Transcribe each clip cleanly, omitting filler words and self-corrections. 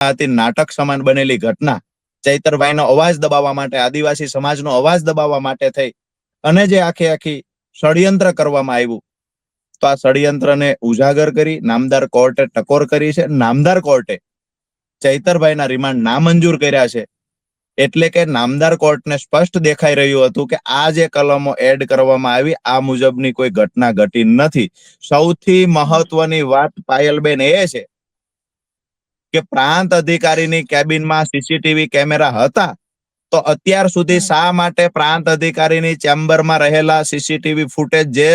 હતી નાટક સમાન બનેલી ઘટના ચૈતરભાઈનો અવાજ દબાવવા માટે, આદિવાસી સમાજનો અવાજ દબાવવા માટે થઈ અને જે આખી ષડયંત્ર કરવામાં આવ્યું, તો આ ષડયંત્રને ઉજાગર કરી નામદાર કોર્ટે ટકોર કરી છે. નામદાર કોર્ટે ચૈતરભાઈના રિમાન્ડ નામંજૂર કર્યા છે. એટલે કે નામદાર કોર્ટને સ્પષ્ટ દેખાઈ રહ્યું હતું કે આ જે કલમો એડ કરવામાં આવી આ મુજબની કોઈ ઘટના ઘટી નથી. સૌથી મહત્વની વાત પાયલબેન એ છે કે પ્રાંત અધિકારીની કેબિનમાં સીસીટીવી કેમેરા હતા, તો અત્યાર સુધી શા માટે પ્રાંત અધિકારીની ચેમ્બરમાં રહેલા સીસીટીવી ફૂટેજ જે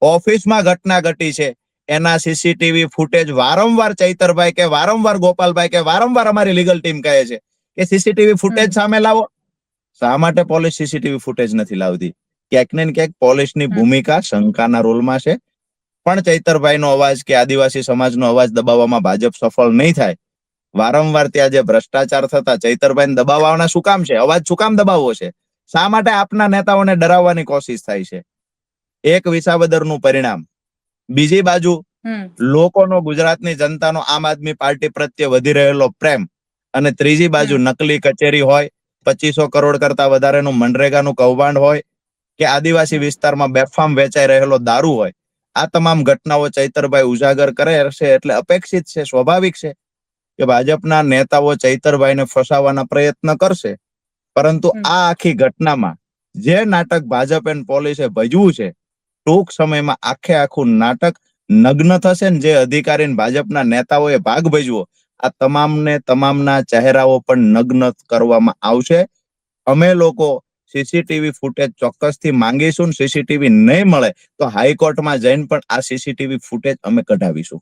ઓફિસમાં ઘટના ઘટી છે એના સીસીટીવી ફૂટેજ વારંવાર ચૈતરભાઈ કે વારંવાર ગોપાલભાઈ કે વારંવાર અમારી લીગલ ટીમ કહે છે કે સીસીટીવી ફૂટેજ સામે લાવો. શા માટે પોલીસ સીસીટીવી ફૂટેજ નથી લાવતી? ક્યાંક ને ક્યાંક પોલીસની ભૂમિકા શંકાના રોલમાં છે. પણ ચૈતરભાઈનો અવાજ કે આદિવાસી સમાજનો અવાજ દબાવવામાં ભાજપ સફળ નહીં થાય. વારંવાર ત્યાં જે ભ્રષ્ટાચાર થતા ચૈતરભાઈને દબાવવાના શું કામ છે? અવાજ શું કામ દબાવવો છે? શા માટે આપના નેતાઓને ડરાવવાની કોશિશ થાય છે? એક વિસાવદરનું પરિણામ. બીજી બાજુ લોકોનો, ગુજરાતની જનતાનો આમ આદમી પાર્ટી પ્રત્યે વધી રહેલો પ્રેમ, અને ત્રીજી બાજુ નકલી કચેરી હોય, 2500 કરોડ કરતા વધારેનું મનરેગાનું કૌભાંડ હોય કે આદિવાસી વિસ્તારમાં બેફામ વેચાઈ રહેલો દારૂ હોય, આ તમામ ઘટનાઓ ચૈતરભાઈ ઉજાગર કરે છે. એટલે અપેક્ષિત છે, સ્વાભાવિક છે કે ભાજપના નેતાઓ ચૈતરભાઈને ફસાવવાના પ્રયત્ન કરશે. પરંતુ આ આખી ઘટનામાં જે નાટક ભાજપ અને પોલીસે ભજવું છે, ટૂંક સમયમાં આખું નાટક નગ્ન થશે ને જે અધિકારી ભાજપના નેતાઓએ ભાગ ભજવો, આ તમામના ચહેરાઓ પણ નગ્ન કરવામાં આવશે. અમે લોકો સીસીટીવી ફૂટેજ ચોક્કસથી માંગીશું. સીસીટીવી નહીં મળે તો હાઈકોર્ટમાં જઈને પણ આ સીસીટીવી ફૂટેજ અમે કઢાવીશું.